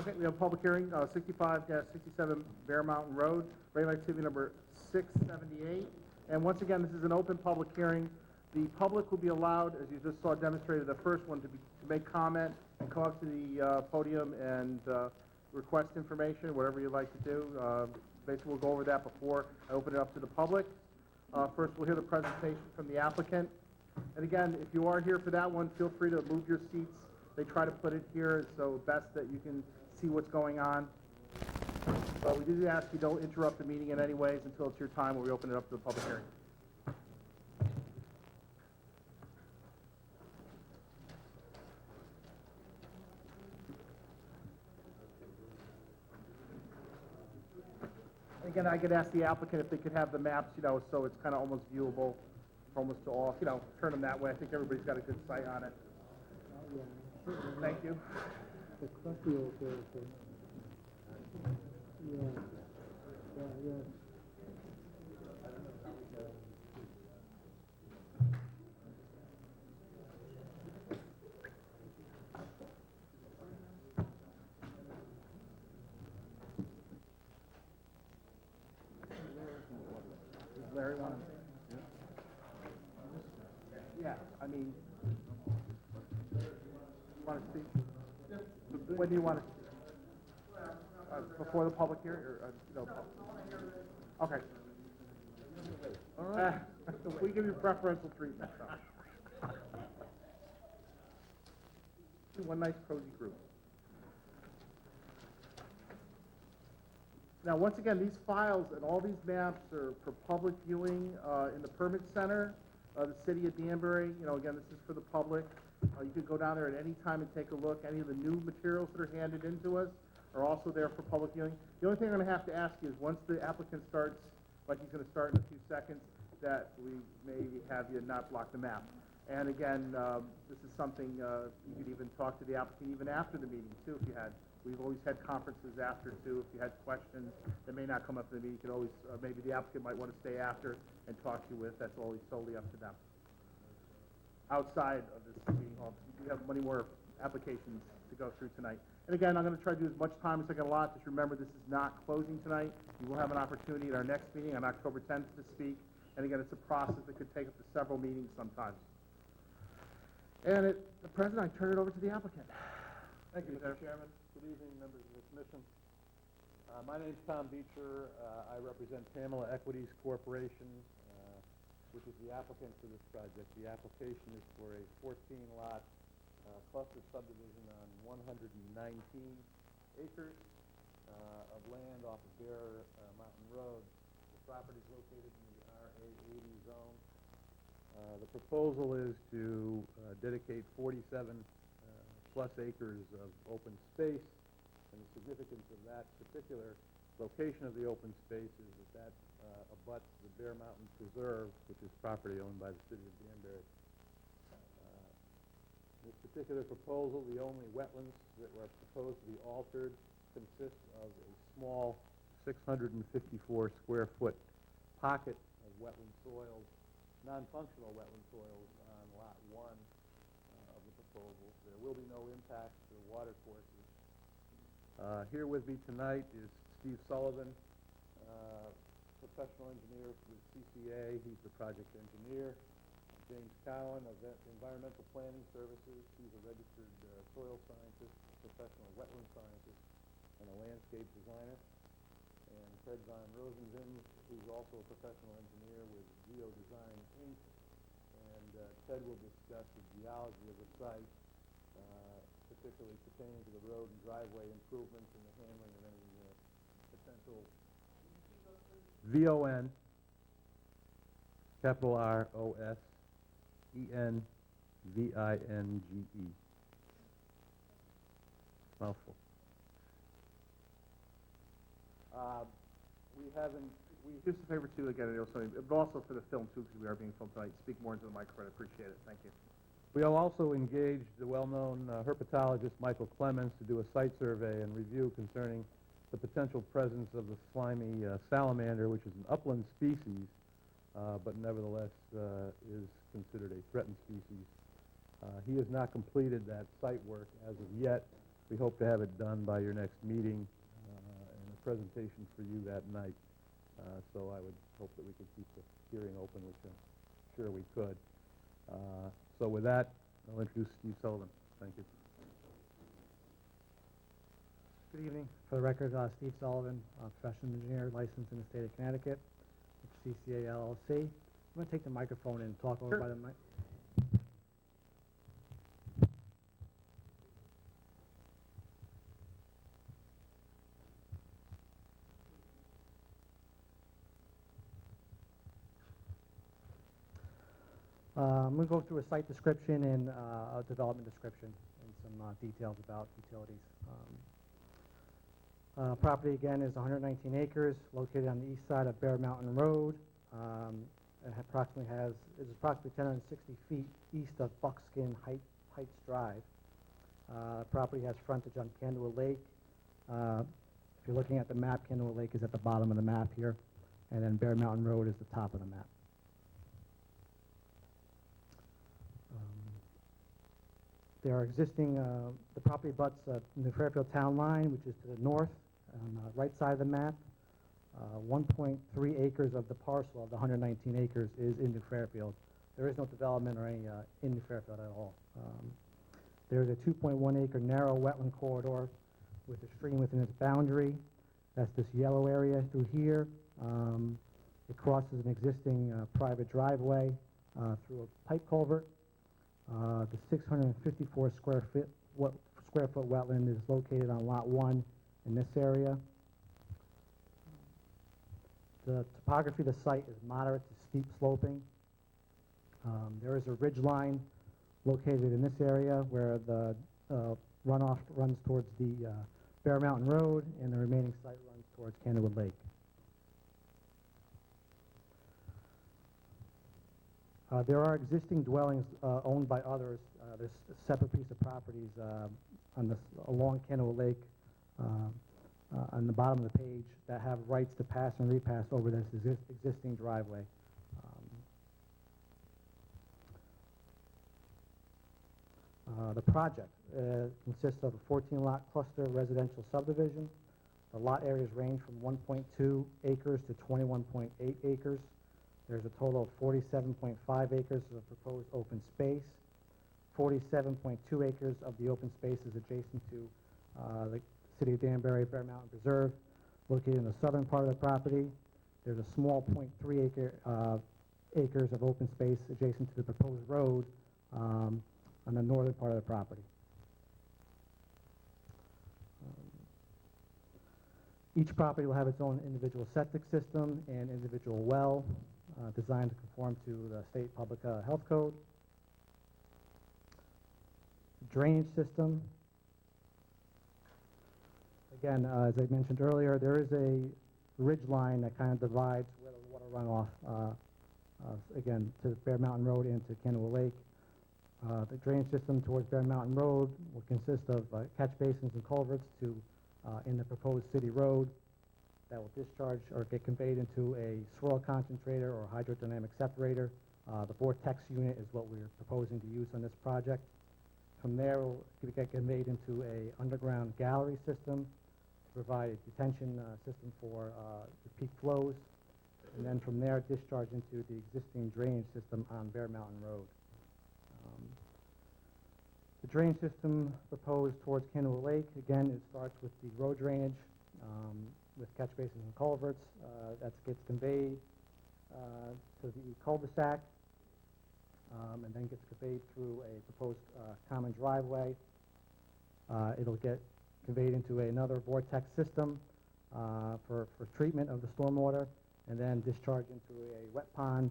Okay, we have a public hearing, 65-67 Bear Mountain Road, regular activity number 678. And once again, this is an open public hearing. The public will be allowed, as you just saw demonstrated, the first one, to make comment and come up to the podium and request information, whatever you'd like to do. Basically, we'll go over that before I open it up to the public. First, we'll hear the presentation from the applicant. And again, if you are here for that one, feel free to move your seats. They try to put it here so best that you can see what's going on. But we do ask you don't interrupt the meeting in any ways until it's your time when we open it up to the public hearing. Again, I could ask the applicant if they could have the maps, so it's kind of almost viewable for almost to all, turn them that way. I think everybody's got a good sight on it. Thank you. Larry want to? Yeah, I mean, you want to speak? When do you want to speak? Before the public hearing, or Okay. All right. We give you preferential treatment. So. One nice cozy group. Now, once again, these files and all these maps are for public viewing in the permit center, the city of Danbury. Again, this is for the public. You can go down there at any time and take a look. Any of the new materials that are handed into us are also there for public viewing. The only thing I'm going to have to ask you is once the applicant starts, like he's going to start in a few seconds, that we may have you not block the map. And again, this is something you could even talk to the applicant even after the meeting, too, if you had. We've always had conferences after, too. If you had questions that may not come up in the meeting, you could always, maybe the applicant might want to stay after and talk to you with. That's always solely up to them. Outside of this meeting hall, we have many more applications to go through tonight. And again, I'm going to try to do as much time as I can allot. Just remember, this is not closing tonight. You will have an opportunity at our next meeting on October 10th to speak. And again, it's a process that could take up to several meetings sometimes. And the President, I turn it over to the applicant. Thank you, Mr. Chairman. Good evening, members of the Commission. My name is Tom Beecher. I represent Pamela Equities Corporation, which is the applicant for this project. The application is for a 14-lot cluster subdivision on 119 acres of land off of Bear Mountain Road. The property is located in the RA80 zone. The proposal is to dedicate 47 plus acres of open space, and the significance of that particular location of the open space is that abuts the Bear Mountain Preserve, which is property owned by the city of Danbury. This particular proposal, the only wetlands that were proposed to be altered consist of a small 654 square foot pocket of wetland soils, non-functional wetland soils on lot 1 of the proposal. There will be no impacts to the water courses. Here with me tonight is Steve Sullivan, professional engineer with CCA. He's the project engineer. James Cowan of Environmental Planning Services. He's a registered soil scientist, professional wetland scientist, and a landscape designer. And Fred Von Rosenzin, who's also a professional engineer with Geodesign Inc. And Ted will discuss the geology of the site, particularly pertaining to the road and driveway improvements and the handling of any potential VON, capital ROSENVINGE. Mouthful. Just a favor, too, again, but also for the film, too, because we are being filmed tonight. Speak more into the microphone. I appreciate it. Thank you. We will also engage the well-known herpetologist Michael Clemens to do a site survey and review concerning the potential presence of the slimy salamander, which is an upland species, but nevertheless is considered a threatened species. He has not completed that site work as of yet, We hope to have it done by your next meeting and a presentation for you that night. So I would hope that we could keep the hearing open, which I'm sure we could. So with that, I'll introduce Steve Sullivan. Thank you. Good evening. For the record, Steve Sullivan, professional engineer licensed in the state of Connecticut, with CCA LLC. I'm going to take the microphone and talk over by the mic. I'm going to go through a site description and a development description and some details about utilities. Property again is 119 acres, located on the east side of Bear Mountain Road. It is approximately 1060 feet east of Buckskin Heights Drive. Property has frontage on Candlewood Lake. If you're looking at the map, Candlewood Lake is at the bottom of the map here, and then Bear Mountain Road is the top of the map. There are existing, the property butts New Fairfield Town Line, which is to the north on the right side of the map. 1.3 acres of the parcel of the 119 acres is in New Fairfield. There is no development or any in New Fairfield at all. There's a 2.1 acre narrow wetland corridor with a stream within its boundary. That's this yellow area through here. It crosses an existing private driveway through a pipe culvert. The 654 square foot wetland is located on Lot 1 in this area. The topography of the site is moderate to steep sloping. There is a ridge line located in this area where the runoff runs towards the Bear Mountain Road, and the remaining site runs towards Candlewood Lake. There are existing dwellings owned by others. There's a separate piece of properties along Candlewood Lake on the bottom of the page that have rights to pass and repass over this existing driveway. The project consists of a 14-lot cluster residential subdivision. The lot areas range from 1.2 acres to 21.8 acres. There's a total of 47.5 acres of proposed open space. 47.2 acres of the open space is adjacent to the City of Danbury Bear Mountain Preserve, located in the southern part of the property. There's a small 0.3 acres of open space adjacent to the proposed road on the northern part of the property. Each property will have its own individual septic system and individual well designed to conform to the state public health code. Drainage system. Again, as I mentioned earlier, there is a ridge line that kind of divides where the water runoff, again, to Bear Mountain Road and to Candlewood Lake. The drainage system towards Bear Mountain Road will consist of catch basins and culverts in the proposed city road that will discharge or get conveyed into a swirl concentrator or hydrodynamic separator. The vortex unit is what we're proposing to use on this project. From there, it will get conveyed into a underground gallery system to provide a detention system for the peak flows, and then from there discharge into the existing drainage system on Bear Mountain Road. The drainage system proposed towards Candlewood Lake, again, it starts with the road drainage with catch basins and culverts. That gets conveyed to the cul-de-sac and then gets conveyed through a proposed common driveway. It'll get conveyed into another vortex system for treatment of the stormwater, and then discharged into a wet pond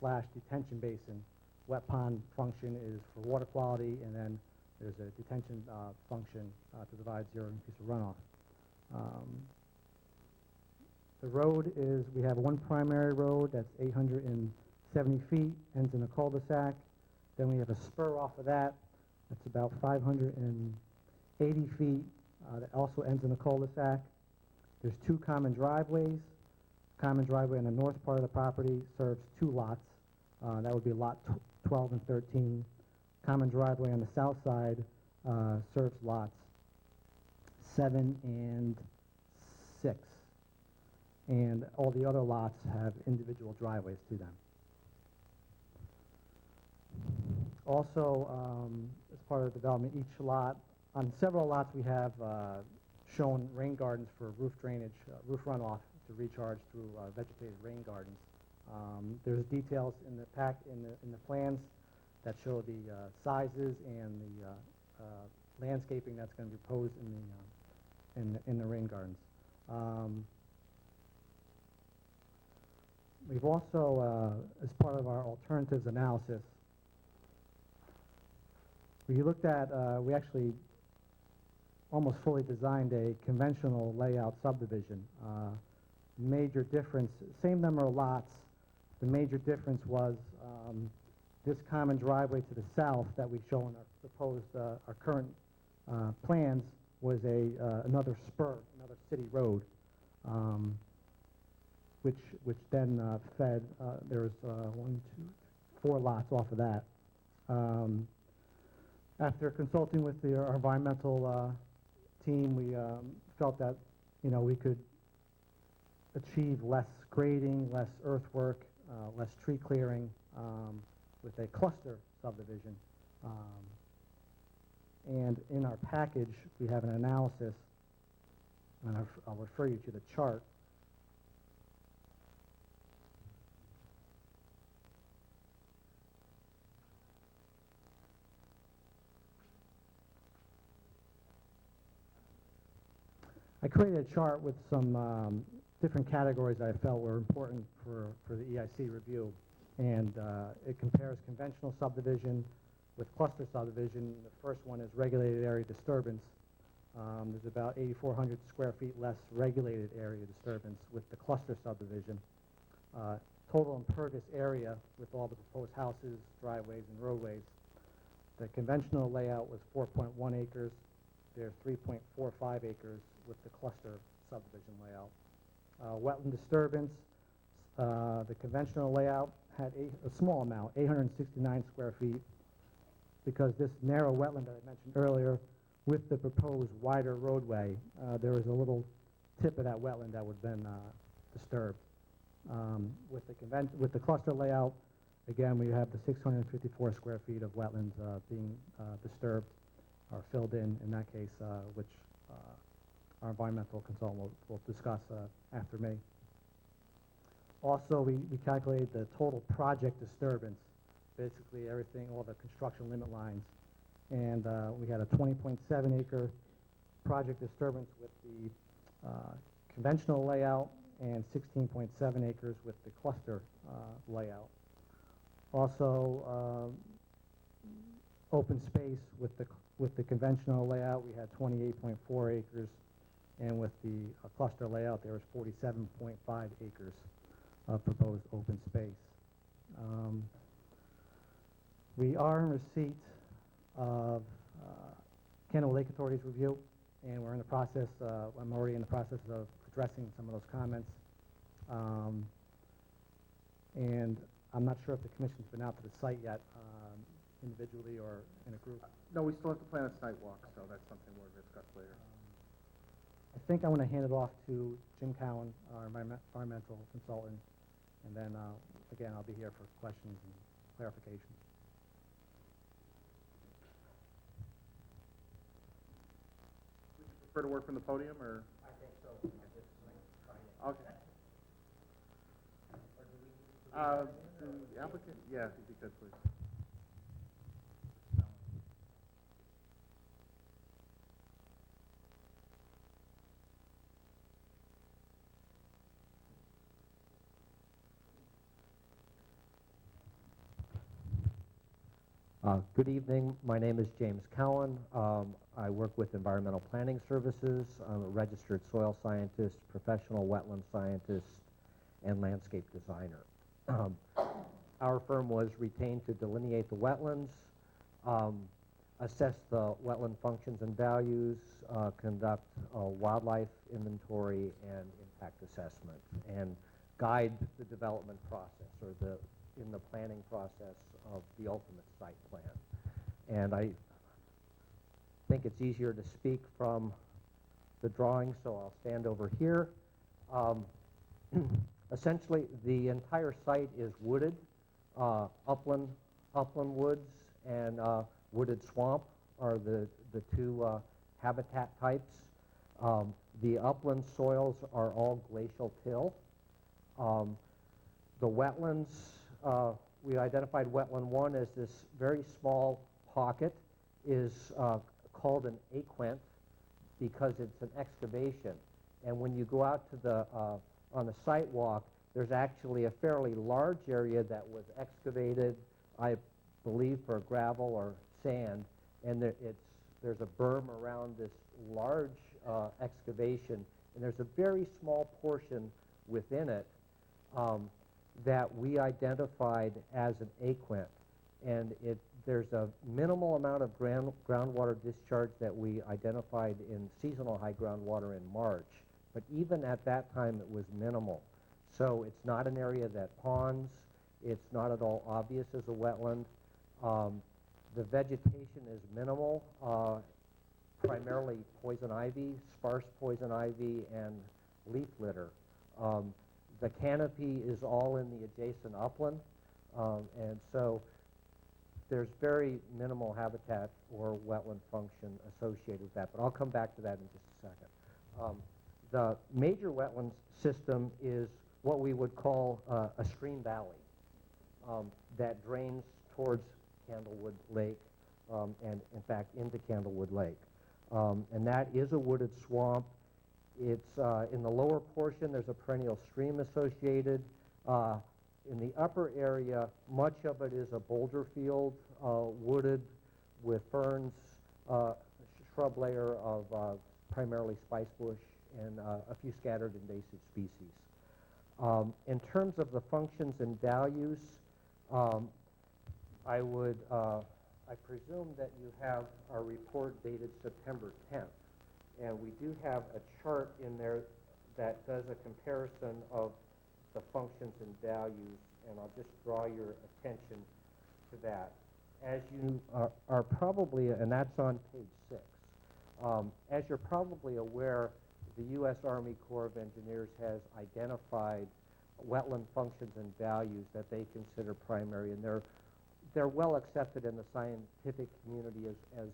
slash detention basin. Wet pond function is for water quality, and then there's a detention function to provide zero increase of runoff. The road is, we have one primary road that's 870 feet, ends in a cul-de-sac. Then we have a spur off of that. That's about 580 feet. That also ends in a cul-de-sac. There's two common driveways. Common driveway on the north part of the property serves two lots. That would be lot 12 and 13. Common driveway on the south side serves lots 7 and 6. And all the other lots have individual driveways to them. Also, as part of the development, each lot, on several lots we have shown rain gardens for roof drainage, roof runoff to recharge through vegetated rain gardens. There's details in the in the plans that show the sizes and the landscaping that's going to be proposed in the rain gardens. We've also, as part of our alternatives analysis, we looked at, we actually almost fully designed a conventional layout subdivision. Major difference, same number of lots, the major difference was this common driveway to the south that we show in our proposed, our current plans was another spur, another city road, which then fed, there's 4 lots off of that. After consulting with our environmental team, we felt that, we could achieve less grading, less earthwork, less tree clearing with a cluster subdivision. And in our package, we have an analysis, and I'll refer you to the chart. I created a chart with some different categories I felt were important for the EIC review. And it compares conventional subdivision with cluster subdivision. The first one is regulated area disturbance. There's about 8,400 square feet less regulated area disturbance with the cluster subdivision. Total impervious area with all the proposed houses, driveways, and roadways. The conventional layout was 4.1 acres. There's 3.45 acres with the cluster subdivision layout. Wetland disturbance, the conventional layout had a small amount, 869 square feet, because this narrow wetland that I mentioned earlier, with the proposed wider roadway, there was a little tip of that wetland that would have been disturbed. With the cluster layout, again, we have the 654 square feet of wetlands being disturbed or filled in that case, which our environmental consultant will discuss after me. Also, we calculated the total project disturbance, basically everything, all the construction limit lines. And we had a 20.7 acre project disturbance with the conventional layout and 16.7 acres with the cluster layout. Also, open space with the conventional layout, we had 28.4 acres, and with the cluster layout, there was 47.5 acres of proposed open space. We are in receipt of Kennewick Lake Authority's review, and we're in the process, I'm already in the process of addressing some of those comments. And I'm not sure if the commission's been out to the site yet, individually or in a group. No, we still have to plan a site walk, so that's something we'll discuss later. I think I'm going to hand it off to Jim Cowan, our environmental consultant, and then, again, I'll be here for questions and clarifications. Would you prefer to work from the podium, or? I think so. Okay. The applicant, yeah, if you could, please. Good evening. My name is James Cowan. I work with Environmental Planning Services. I'm a registered soil scientist, professional wetland scientist, and landscape designer. Our firm was retained to delineate the wetlands, assess the wetland functions and values, conduct a wildlife inventory and impact assessment, and guide the development process or in the planning process of the ultimate site plan. And think it's easier to speak from the drawing, so I'll stand over here. Essentially, the entire site is wooded, upland woods and wooded swamp are the two habitat types. The upland soils are all glacial till. The wetlands, we identified wetland 1 as this very small pocket, is called an aquant because it's an excavation. And when you go out to the on the site walk, there's actually a fairly large area that was excavated, I believe, for gravel or sand, and there's a berm around this large excavation, and there's a very small portion within it that we identified as an aquant, and there's a minimal amount of groundwater discharge that we identified in seasonal high groundwater in March, but even at that time it was minimal. So it's not an area that ponds, it's not at all obvious as a wetland. The vegetation is minimal, primarily poison ivy, sparse poison ivy, and leaf litter. The canopy is all in the adjacent upland, and so there's very minimal habitat or wetland function associated with that, but I'll come back to that in just a second. The major wetlands system is what we would call a stream valley that drains towards Candlewood Lake and, in fact, into Candlewood Lake. And that is a wooded swamp. It's in the lower portion, there's a perennial stream associated. In the upper area, much of it is a boulder field, wooded with ferns, shrub layer of primarily spicebush, and a few scattered invasive species. In terms of the functions and values, I presume that you have our report dated September 10th, and we do have a chart in there that does a comparison of the functions and values, and I'll just draw your attention to that. As you are probably, and that's on page 6, as you're probably aware, the U.S. Army Corps of Engineers has identified wetland functions and values that they consider primary, and they're well accepted in the scientific community as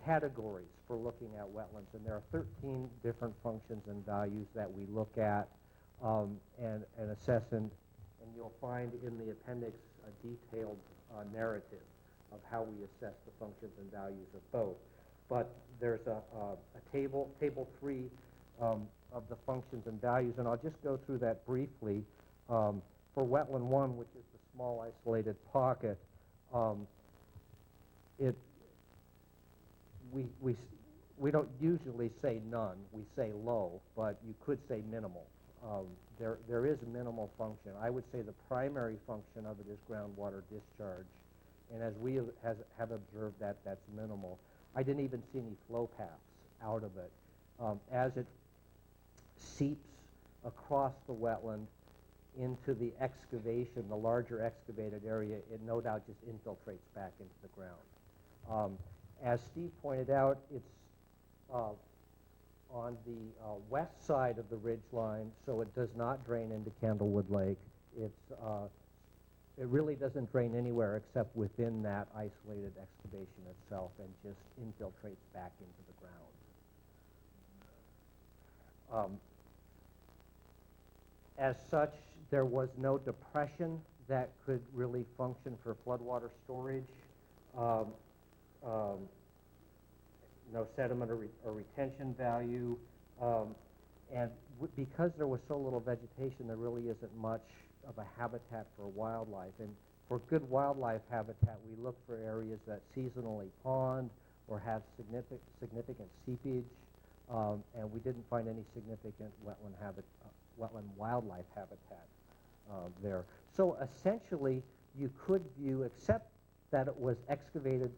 categories for looking at wetlands, and there are 13 different functions and values that we look at and assess, and you'll find in the appendix a detailed narrative of how we assess the functions and values of both. But there's a table 3 of the functions and values, and I'll just go through that briefly. For wetland 1, which is the small isolated pocket, we don't usually say none, we say low, but you could say minimal. There is minimal function. I would say the primary function of it is groundwater discharge, and as we have observed that's minimal. I didn't even see any flow paths out of it. As it seeps across the wetland into the excavation, the larger excavated area, it no doubt just infiltrates back into the ground. As Steve pointed out, it's on the west side of the ridge line, so it does not drain into Candlewood Lake. It really doesn't drain anywhere except within that isolated excavation itself, and just infiltrates back into the ground. As such, there was no depression that could really function for floodwater storage. No sediment or retention value, and because there was so little vegetation, there really isn't much of a habitat for wildlife. And for good wildlife habitat, we look for areas that seasonally pond or have significant seepage, and we didn't find any significant wetland wildlife habitat there. So essentially, you could view, except that it was excavated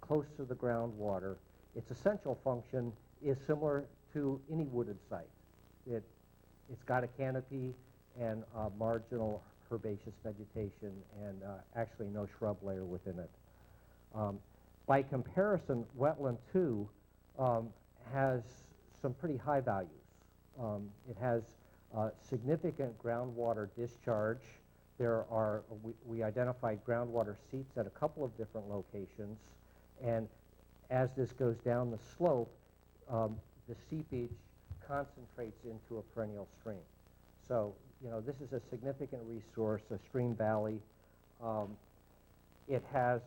close to the groundwater, its essential function is similar to any wooded site. It's got a canopy and marginal herbaceous vegetation, and actually no shrub layer within it. By comparison, wetland 2 has some pretty high values. It has significant groundwater discharge. We identified groundwater seeps at a couple of different locations, and as this goes down the slope, the seepage concentrates into a perennial stream. So, this is a significant resource, a stream valley. It has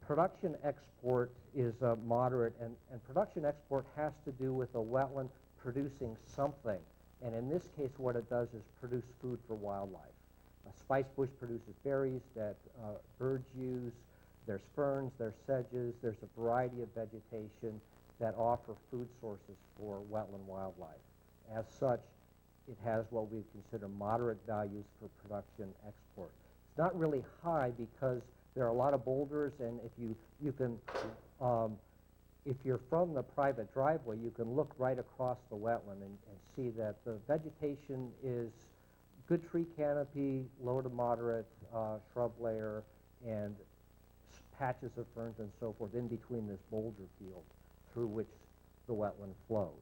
production export is moderate, and production export has to do with a wetland producing something. And in this case, what it does is produce food for wildlife. A spice bush produces berries that birds use. There's ferns, there's sedges, there's a variety of vegetation that offer food sources for wetland wildlife. As such, it has what we consider moderate values for production export. It's not really high because there are a lot of boulders, and if you're from the private driveway, you can look right across the wetland and see that the vegetation is good tree canopy, low to moderate shrub layer, and patches of ferns and so forth in between this boulder field through which the wetland flows.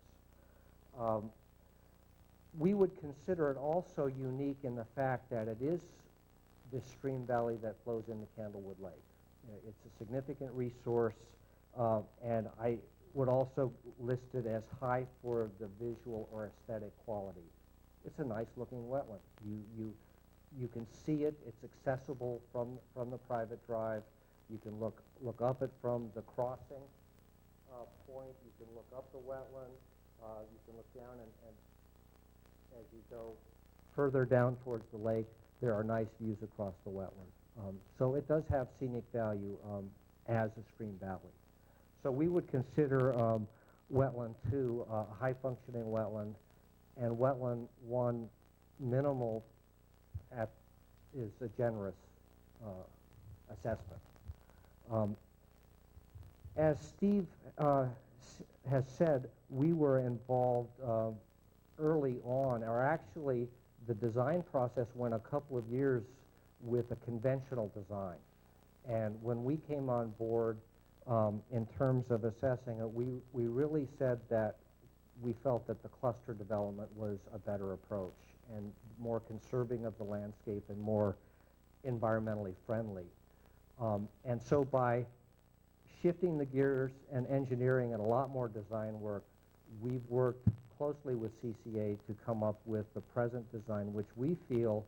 We would consider it also unique in the fact that it is this stream valley that flows into Candlewood Lake. It's a significant resource, and I would also list it as high for the visual or aesthetic quality. It's a nice looking wetland. You can see it. It's accessible from the private drive. You can look up it from the crossing point. You can look up the wetland. You can look down, and as you go further down towards the lake, there are nice views across the wetland. So it does have scenic value as a stream valley. So we would consider wetland 2 a high-functioning wetland, and wetland 1 minimal is a generous assessment. As Steve has said, we were involved early on, or actually the design process went a couple of years with a conventional design. And when we came on board, in terms of assessing it, we really said that we felt that the cluster development was a better approach and more conserving of the landscape and more environmentally friendly. And so by shifting the gears and engineering and a lot more design work, we've worked closely with CCA to come up with the present design, which we feel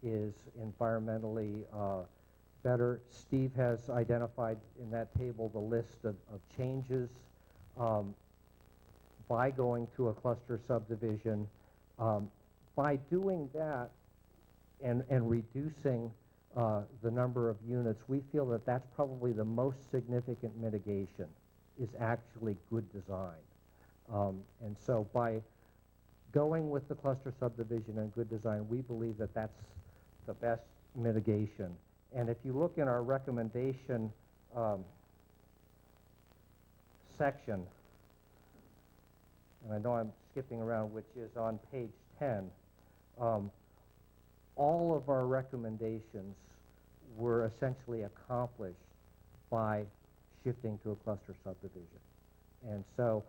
is environmentally better. Steve has identified in that table the list of changes by going to a cluster subdivision. By doing that and reducing the number of units, we feel that that's probably the most significant mitigation, is actually good design. And so by going with the cluster subdivision and good design, we believe that that's the best mitigation. And if you look in our recommendation section, and I know I'm skipping around, which is on page 10, all of our recommendations were essentially accomplished by shifting to a cluster subdivision. And so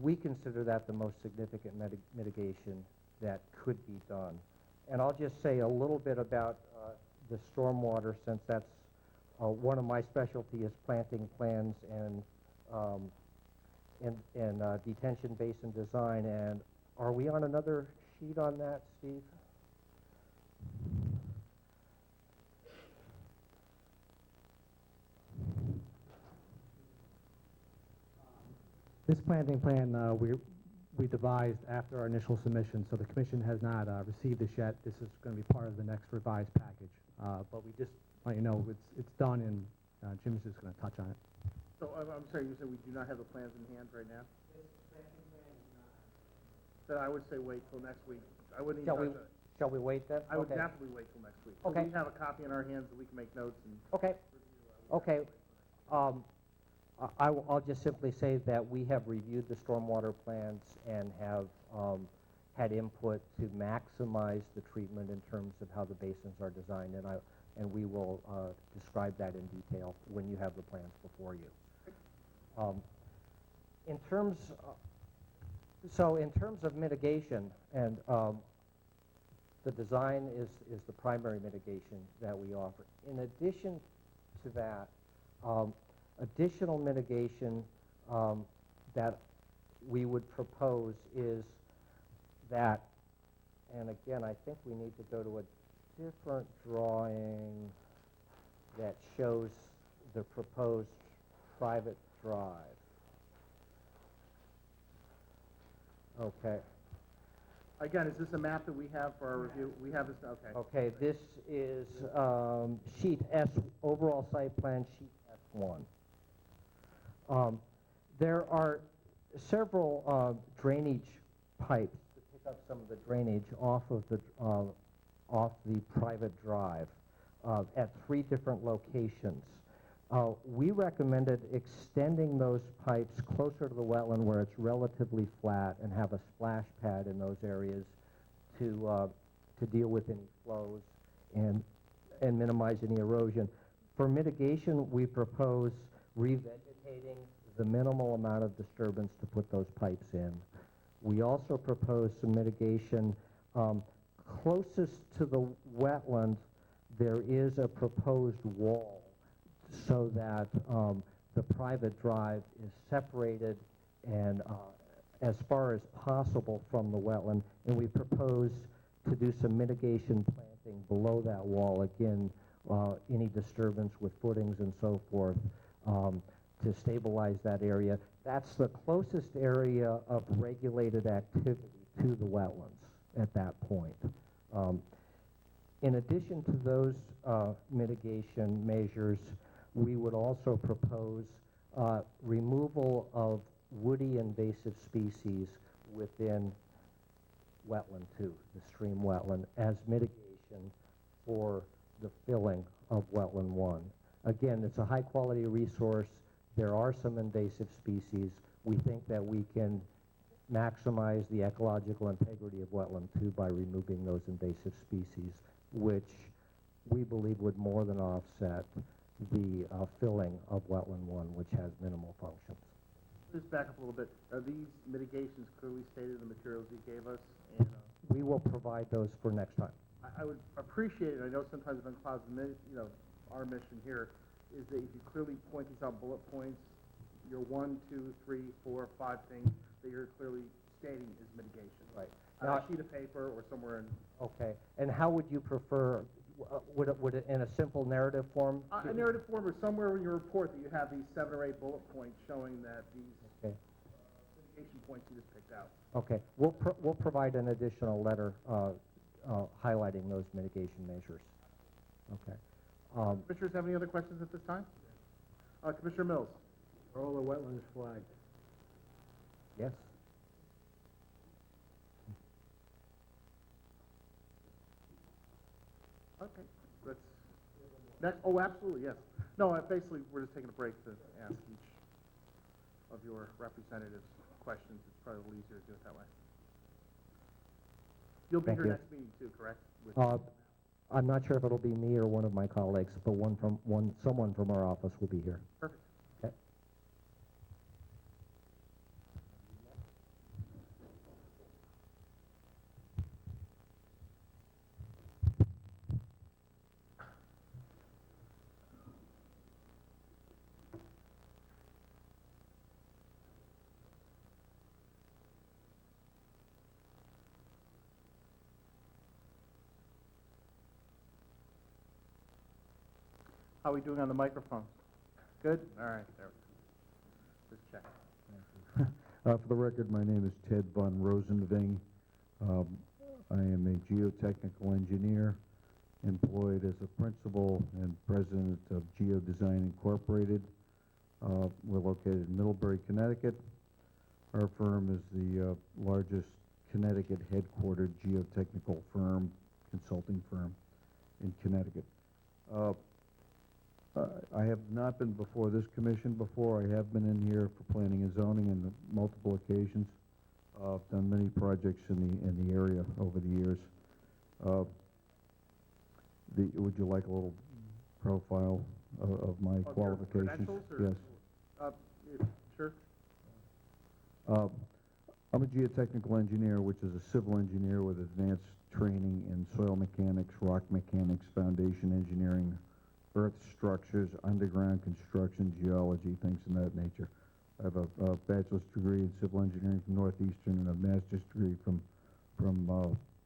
we consider that the most significant mitigation that could be done. And I'll just say a little bit about the stormwater, since that's one of my specialty is planting plans and detention basin design. And are we on another sheet on that, Steve? This planting plan we devised after our initial submission, so the commission has not received this yet. This is going to be part of the next revised package. But we just want you to know it's done, and Jim's just going to touch on it. So I'm sorry, you said we do not have the plans in hand right now? This planting plan is not. Then I would say wait till next week. I wouldn't even touch it. Shall we wait then? I would Okay. definitely wait till next week. So Okay. we have a copy in our hands that we can make notes and Okay. Okay. I'll just simply say that we have reviewed the stormwater plans and have had input to maximize the treatment in terms of how the basins are designed. And and we will describe that in detail when you have the plans before you. In terms, in terms of mitigation, and the design is the primary mitigation that we offer. In addition to that, additional mitigation that we would propose is that, and again, I think we need to go to a different drawing that shows the proposed private drive. Okay. Again, is this a map that we have for our review? We have this, okay. Okay, this is sheet S, overall site plan, sheet S1. There are several drainage pipes to pick up some of the drainage off of the private drive at 3 different locations. We recommended extending those pipes closer to the wetland where it's relatively flat and have a splash pad in those areas to deal with any flows and minimize any erosion. For mitigation, we propose revegetating the minimal amount of disturbance to put those pipes in. We also propose some mitigation closest to the wetland. There is a proposed wall so that the private drive is separated and as far as possible from the wetland, and we propose to do some mitigation planting below that wall, again, any disturbance with footings and so forth, to stabilize that area. That's the closest area of regulated activity to the wetlands at that point. In addition to those mitigation measures, we would also propose removal of woody invasive species within wetland 2, the stream wetland, as mitigation for the filling of wetland 1. Again, it's a high quality resource. There are some invasive species. We think that we can maximize the ecological integrity of wetland 2 by removing those invasive species, which we believe would more than offset the filling of wetland 1, which has minimal functions. Just back up a little bit. Are these mitigations clearly stated in the materials you gave us? And We will provide those for next time. I would appreciate it. I know sometimes in clouds, our mission here is that if you clearly point these out bullet points, your 1, 2, 3, 4, 5 things that you're clearly stating is mitigation. Right. On Now, a sheet of paper or somewhere in... okay. And how would you prefer, would it in a simple narrative form? A narrative form or somewhere in your report that you have these 7 or 8 bullet points showing that these Okay. mitigation points you just picked out. Okay. We'll provide an additional letter highlighting those mitigation measures. Okay. Commissioners have any other questions at this time? Commissioner Mills? Are all the wetlands flagged? Yes. Okay, let's, next, oh, absolutely, yes. No, basically, we're just taking a break to ask each of your representatives questions. It's probably a little easier to do it that way. You'll be Thank here you. next meeting too, correct? I'm not sure if it'll be me or one of my colleagues, but someone from our office will be here. Perfect. Okay. How are we doing on the microphone? Good? All right, there we go. Just check. For the record, my name is Ted von Rosenving. I am a geotechnical engineer employed as a principal and president of Geodesign Incorporated. We're located in Middlebury, Connecticut. Our firm is the largest Connecticut headquartered geotechnical firm, consulting firm in Connecticut. I have not been before this commission before. I have been in here for planning and zoning on multiple occasions. I've done many projects in the area over the years. Would you like a little profile of my Of your qualifications. credentials, or- Yes. Sure. I'm a geotechnical engineer, which is a civil engineer with advanced training in soil mechanics, rock mechanics, foundation engineering, earth structures, underground construction, geology, things of that nature. I have a bachelor's degree in civil engineering from Northeastern and a master's degree from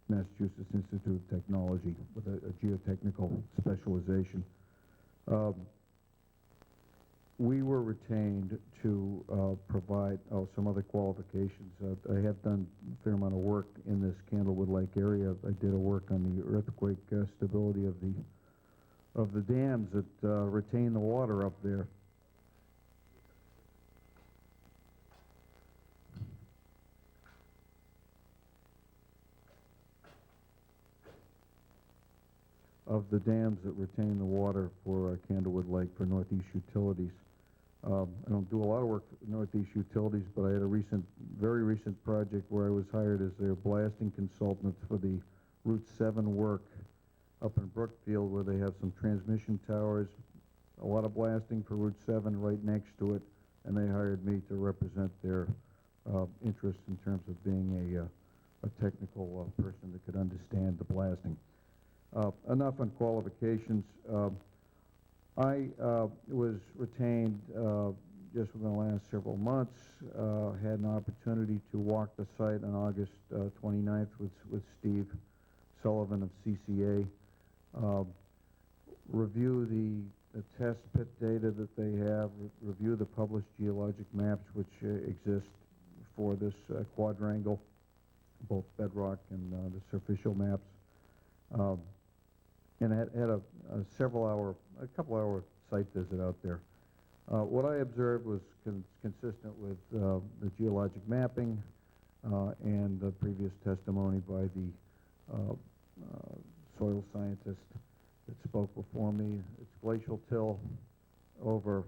Massachusetts Institute of Technology with a geotechnical specialization. We were retained to provide some other qualifications. I have done a fair amount of work in this Candlewood Lake area. I did a work on the earthquake stability of the dams that retain the water up there. Of the dams that retain the water for Candlewood Lake for Northeast Utilities. I don't do a lot of work for Northeast Utilities, but I had a very recent project where I was hired as their blasting consultant for the Route 7 work up in Brookfield, where they have some transmission towers, a lot of blasting for Route 7 right next to it, and they hired me to represent their interest in terms of being a technical person that could understand the blasting. Enough on qualifications. I was retained just within the last several months, had an opportunity to walk the site on August 29th with Steve Sullivan of CCA, review the test pit data that they have, review the published geologic maps which exist for this quadrangle, both bedrock and the superficial maps. And had a couple hour site visit out there. What I observed was consistent with the geologic mapping and the previous testimony by the soil scientist that spoke before me. It's glacial till over,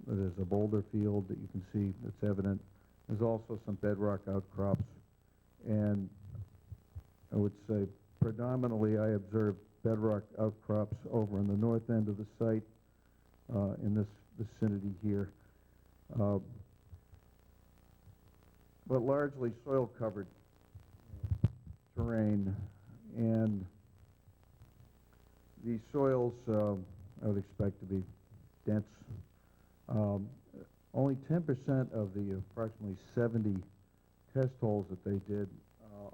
there's a boulder field that you can see that's evident. There's also some bedrock outcrops, and I would say predominantly I observed bedrock outcrops over in the north end of the site in this vicinity here, but largely soil covered terrain, and these soils I would expect to be dense. Only 10% of the approximately 70 test holes that they did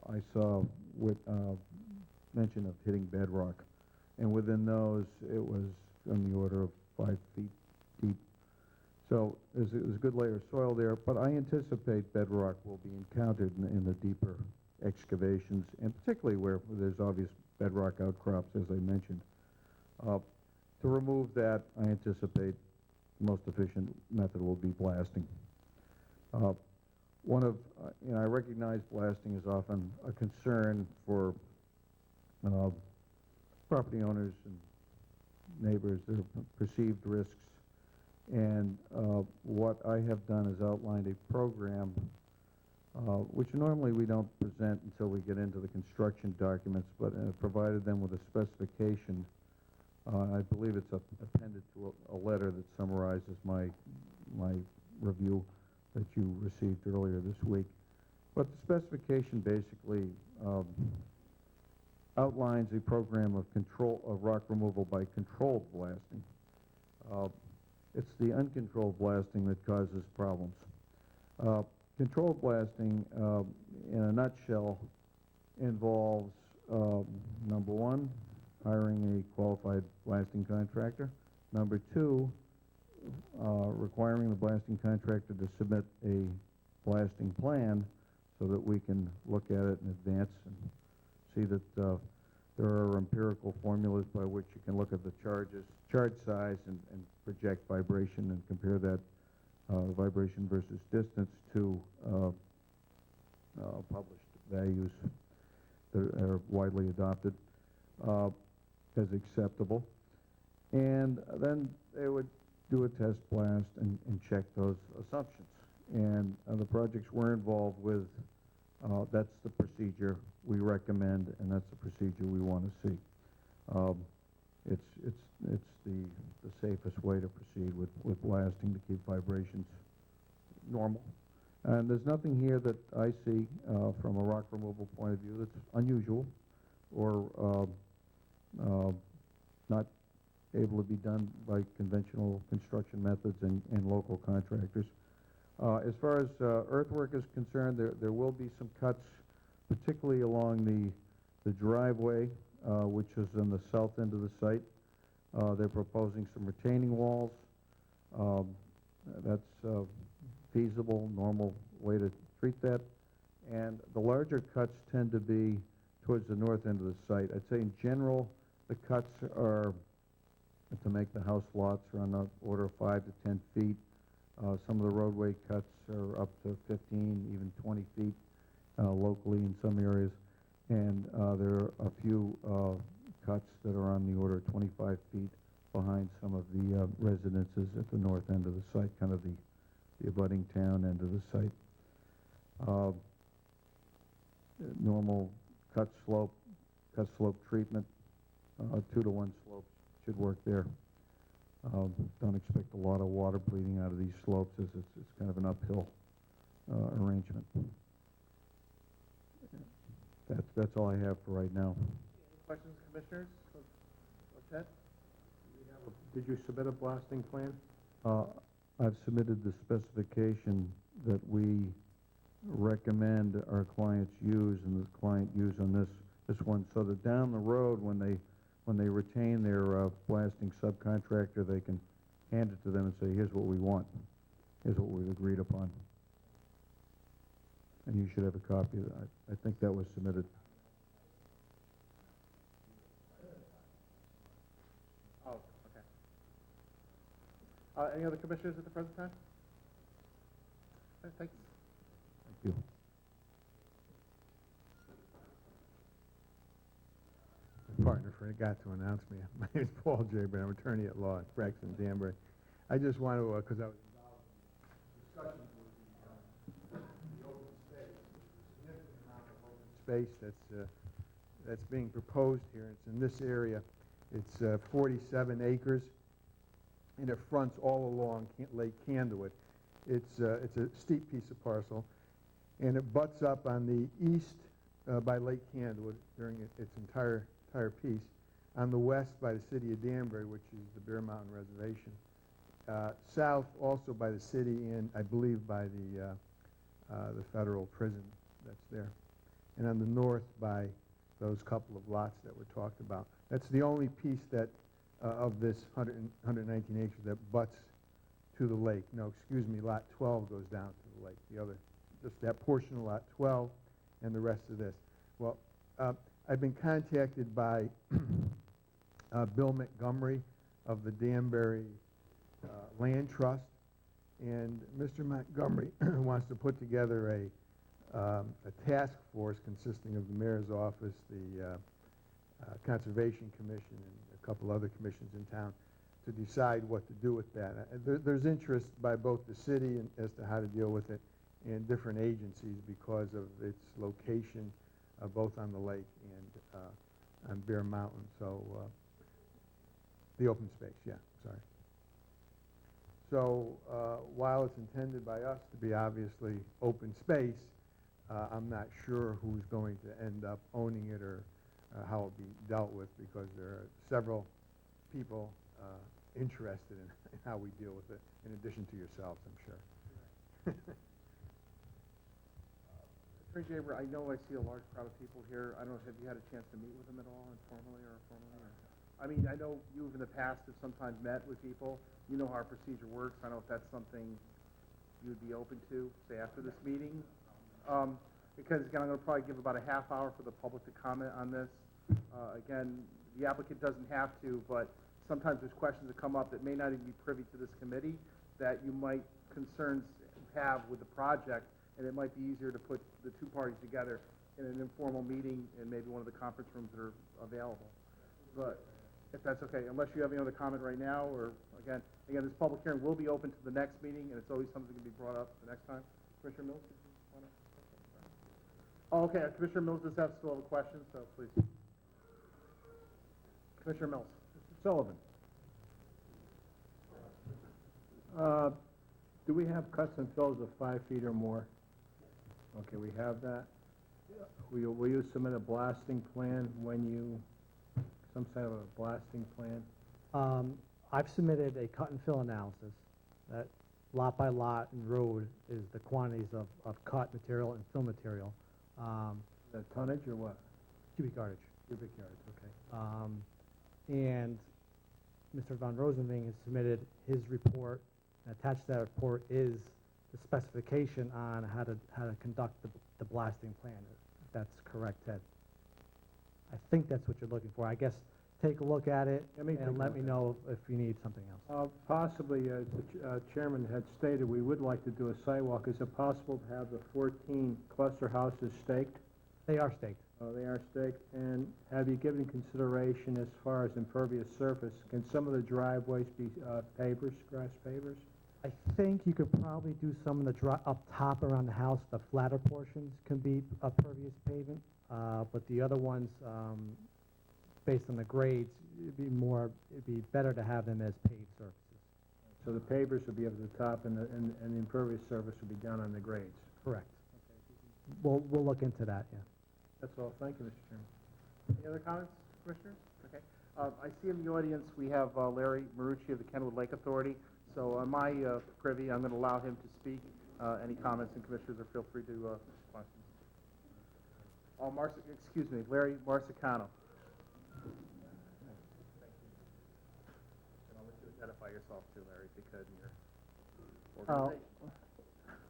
I saw with mention of hitting bedrock, and within those it was on the order of 5 feet deep. So there's a good layer of soil there, but I anticipate bedrock will be encountered in the deeper excavations, and particularly where there's obvious bedrock outcrops, as I mentioned. To remove that, I anticipate the most efficient method will be blasting. I recognize blasting is often a concern for property owners and neighbors. There are perceived risks, and what I have done is outlined a program which normally we don't present until we get into the construction documents, but provided them with a specification. I believe it's appended to a letter that summarizes my review that you received earlier this week. But the specification basically outlines a program of rock removal by controlled blasting. It's the uncontrolled blasting that causes problems. Controlled blasting, in a nutshell, involves, number one, hiring a qualified blasting contractor. Number two, requiring the blasting contractor to submit a blasting plan so that we can look at it in advance and see that there are empirical formulas by which you can look at the charge size and project vibration and compare that vibration versus distance to published values that are widely adopted as acceptable. And then they would do a test blast and check those assumptions. And the projects we're involved with, that's the procedure we recommend, and that's the procedure we want to see. it's the safest way to proceed with blasting to keep vibrations normal. And there's nothing here that I see from a rock removal point of view that's unusual or not able to be done by conventional construction methods and local contractors. As far as earthwork is concerned, there will be some cuts, particularly along the driveway, which is on the south end of the site. They're proposing some retaining walls. That's feasible, normal way to treat that. And the larger cuts tend to be towards the north end of the site. I'd say in general, the cuts are to make the house lots are on the order of 5 to 10 feet. Some of the roadway cuts are up to 15, even 20 feet locally in some areas. And there are a few cuts that are on the order of 25 feet behind some of the residences at the north end of the site, kind of the abutting town end of the site. Normal cut slope treatment, 2-to-1 slopes should work there. Don't expect a lot of water bleeding out of these slopes as it's kind of an uphill arrangement. That's all I have for right now. Any questions, commissioners? What's that? Did you submit a blasting plan? I've submitted the specification that we recommend our clients use and the client use on this one, so that down the road when they retain their blasting subcontractor, they can hand it to them and say, here's what we want, here's what we've agreed upon. And you should have a copy of that. I think that was submitted. Oh, okay. Any other commissioners at the present time? Okay, thanks. Thank you. My partner forgot to announce me. My name is Paul Jaber. I'm attorney at law at Braxton, Danbury. I just want to, because I was involved in discussions with the open space, significant amount of open space that's being proposed here. It's in this area. It's 47 acres, and it fronts all along Lake Canduit. It's a steep piece of parcel, and it butts up on the east by Lake Canduit during its entire piece, on the west by the city of Danbury, which is the Bear Mountain Reservation, south also by the city, and I believe by the federal prison that's there, and on the north by those couple of lots that were talked about. That's the only piece that of this 119 acres that butts to the lake. No, excuse me, lot 12 goes down to the lake. The other, just that portion of lot 12 and the rest of this. Well, I've been contacted by Bill Montgomery of the Danbury Land Trust, and Mr. Montgomery wants to put together a task force consisting of the mayor's office, the Conservation Commission, and a couple other commissions in town to decide what to do with that. There's interest by both the city as to how to deal with it and different agencies because of its location both on the lake and on Bear Mountain. So the open space, yeah, sorry. So while it's intended by us to be obviously open space, I'm not sure who's going to end up owning it or how it'll be dealt with, because there are several people interested in how we deal with it, in addition to yourselves, I'm sure. Attorney Jaber, I know I see a large crowd of people here. I don't know, have you had a chance to meet with them at all, informally or formally? Or? I mean, I know you've in the past have sometimes met with people. You know how our procedure works. I don't know if that's something you would be open to, say, after this meeting. Because, again, I'm going to probably give about a half hour for the public to comment on this. Again, the applicant doesn't have to, but sometimes there's questions that come up that may not even be privy to this committee that you might concerns have with the project, and it might be easier to put the two parties together in an informal meeting in maybe one of the conference rooms that are available. But if that's okay, unless you have any other comment right now, or again, this public hearing will be open to the next meeting, and it's always something that can be brought up the next time. Commissioner Mills, did you want to? Oh, okay, Commissioner Mills does still have a question, so please. Commissioner Mills. Mr. Sullivan. Do we have cuts and fills of 5 feet or more? Okay, we have that. Will you submit a blasting plan when you, some kind of a blasting plan? I've submitted a cut and fill analysis that lot by lot and road is the quantities of cut material and fill material. The tonnage or what? Cubic yardage. Cubic yards, okay. And Mr. Von Rosenving has submitted his report. And attached to that report is the specification on how to conduct the blasting plan. If that's correct, Ted. I think that's what you're looking for. I guess take a look at it Let me take a and let look me at it. know if you need something else. Possibly, as the chairman had stated, we would like to do a sidewalk. Is it possible to have the 14 cluster houses staked? They are staked. They are staked. And have you given consideration as far as impervious surface? Can some of the driveways be pavers, grass pavers? I think you could probably do some of the up top around the house. The flatter portions can be a pervious pavement, but the other ones, based on the grades, it'd be better to have them as paved surfaces. So the pavers would be up at the top and the impervious surface would be down on the grades? Correct. We'll look into that, yeah. That's all. Thank you, Mr. Chairman. Any other comments, Commissioners? Okay. I see in the audience we have Larry Marucci of the Kenwood Lake Authority. So on my privy, I'm going to allow him to speak. Any comments, and Commissioners are feel free to questions. Excuse me, Larry Marsicano. And I'll let you identify yourself too, Larry, if you could, in your organization.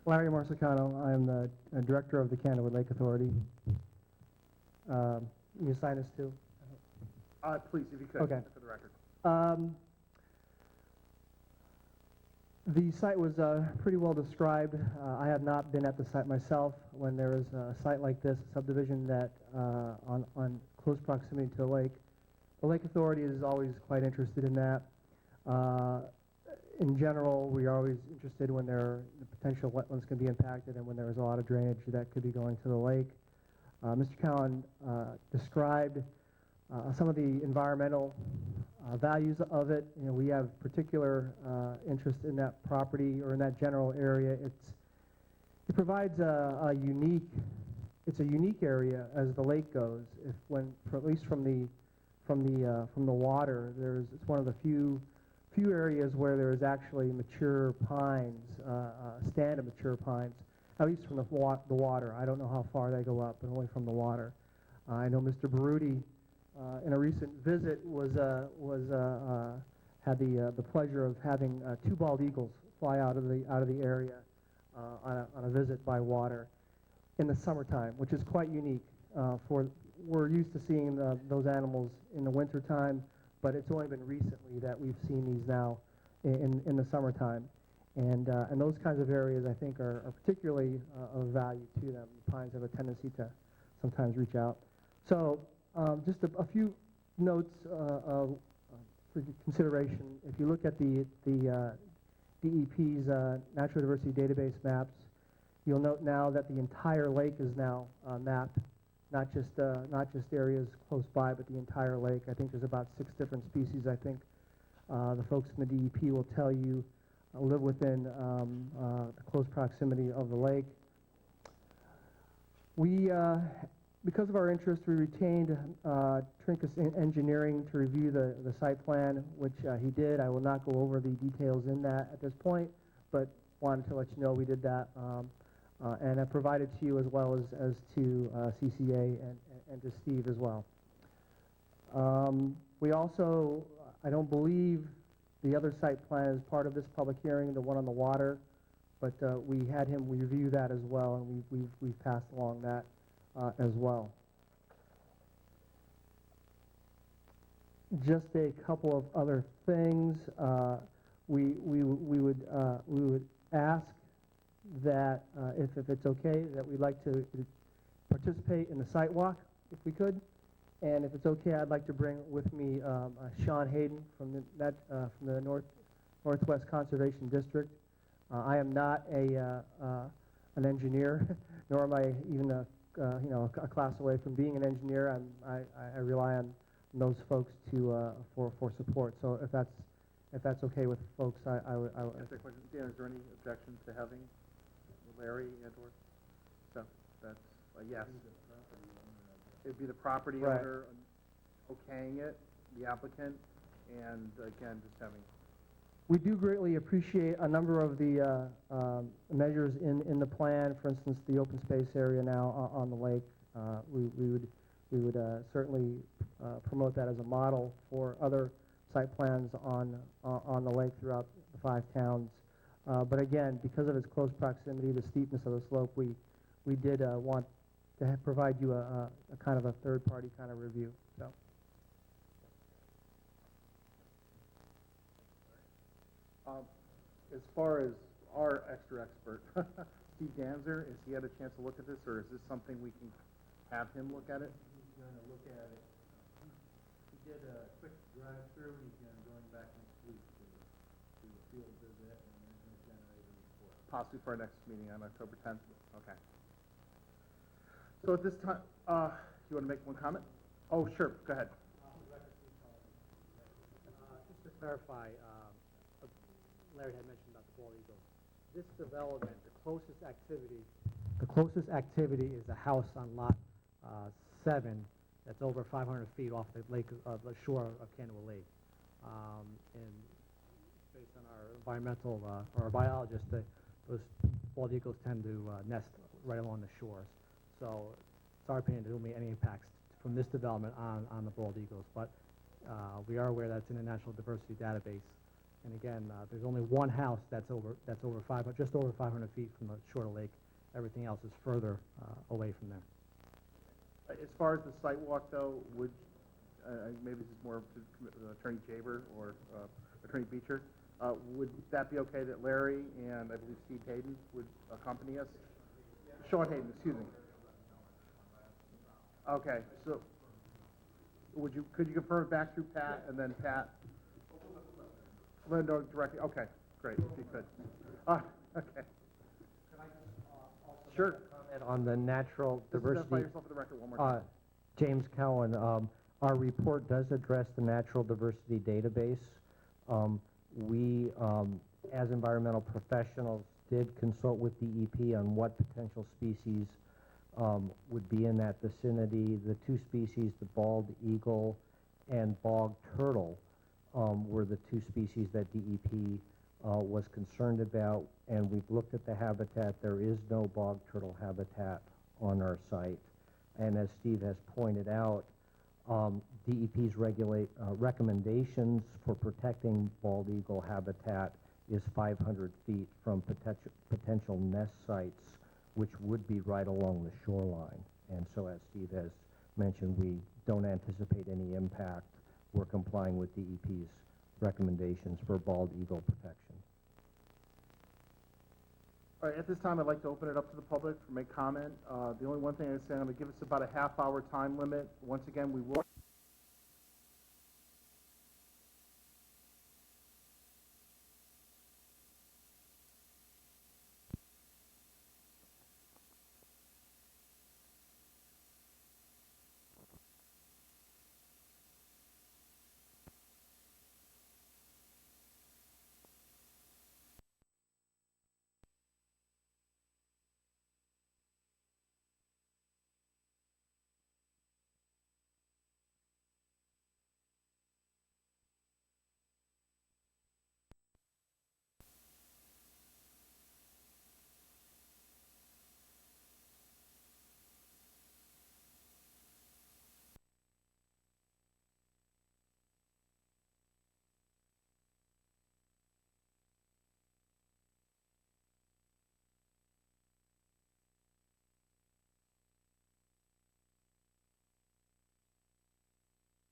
Larry Marsicano. I'm the director of the Kenwood Lake Authority. You sign this too? Please, if you could, Okay. for the record. The site was pretty well described. I have not been at the site myself. When there is a site like this, a subdivision that on close proximity to the lake Lake Authority is always quite interested in that. In general, we are always interested when the potential wetlands can be impacted and when there is a lot of drainage that could be going to the lake. Mr. Cowan described some of the environmental values of it. You know, we have particular interest in that property or in that general area. It provides a unique area as the lake goes. At least from the water, it's one of the few areas where there is actually mature pines, stand of mature pines, at least from the water. I don't know how far they go up, but only from the water. I know Mr. Baruti, in a recent visit, had the pleasure of having 2 bald eagles fly out of the area on a visit by water in the summertime, which is quite unique. We're used to seeing those animals in the wintertime, but it's only been recently that we've seen these now in the summertime. And those kinds of areas, I think, are particularly of value to them. The pines have a tendency to sometimes reach out. So just a few notes for consideration. If you look at the DEP's Natural Diversity Database maps, you'll note now that the entire lake is now mapped, not just areas close by, but the entire lake. I think there's about 6 different species. I think the folks from the DEP will tell you live within the close proximity of the lake. Because of our interest, we retained Trinkus Engineering to review the site plan, which he did. I will not go over the details in that at this point, but wanted to let you know we did that. And I provided to you as well as to CCA and to Steve as well. We also, I don't believe the other site plan is part of this public hearing, the one on the water, but we had him review that as well, and we've passed along that as well. Just a couple of other things. We would ask that if it's okay, that we'd like to participate in the site walk if we could, and if it's okay, I'd like to bring with me Sean Hayden from the Northwest Conservation District. I am not an engineer, nor am I even a class away from being an engineer. I rely on those folks to, for support. So if that's okay with folks, I would. Answer the question. Dan, is there any objection to having Larry and/or? So that's a yes. It'd be the property Right. owner okaying it, the applicant, and again, just having. We do greatly appreciate a number of the measures in the plan. For instance, the open space area now on the lake. We would certainly promote that as a model for other site plans on the lake throughout the 5 towns. But again, because of its close proximity, the steepness of the slope, we did want to provide you a kind of a third-party kind of review. So. As far as our extra expert, Steve Danzer, has he had a chance to look at this, or is this something we can have him look at it? He's going to look at it. He did a quick drive-through. He's going back next week to a field visit, and then he'll generate a report. Possibly for our next meeting on October 10th? Okay. So at this time, you want to make one comment? Oh, sure, go ahead. Just to clarify, Larry had mentioned about the bald eagle. This development, the closest activity is a house on lot 7 that's over 500 feet off the lake, the shore of Canoa Lake. And based on our environmental or our biologists, those bald eagles tend to nest right along the shores. So it's our opinion there won't be any impacts from this development on the bald eagles. But we are aware that it's in the Natural Diversity Database. And again, there's only one house that's just over 500 feet from the shore of the lake. Everything else is further away from there. As far as the site walk, though, would, maybe this is more to Attorney Jaber or Attorney Beecher, would that be okay that Larry and I believe Steve Hayden would accompany us? Sean Hayden, excuse me. Okay, so could you confirm it back through Pat and then Pat? Linda directly, okay, great, if you could. Okay. Sure. Comment on the natural Just diversity. identify yourself for the record one more time. James Cowan, our report does address the natural diversity database. We, as environmental professionals, did consult with DEP on what potential species would be in that vicinity. The 2 species, the bald eagle and bog turtle, were the 2 species that DEP was concerned about, and we've looked at the habitat. There is no bog turtle habitat on our site, and as Steve has pointed out, DEP's recommendations for protecting bald eagle habitat is 500 feet from potential nest sites, which would be right along the shoreline. And so, as Steve has mentioned, we don't anticipate any impact. We're complying with DEP's recommendations for bald eagle protection. All right, at this time, I'd like to open it up to the public for make comment. The only one thing I'd say, I'm going to give us about a half-hour time limit. Once again, we will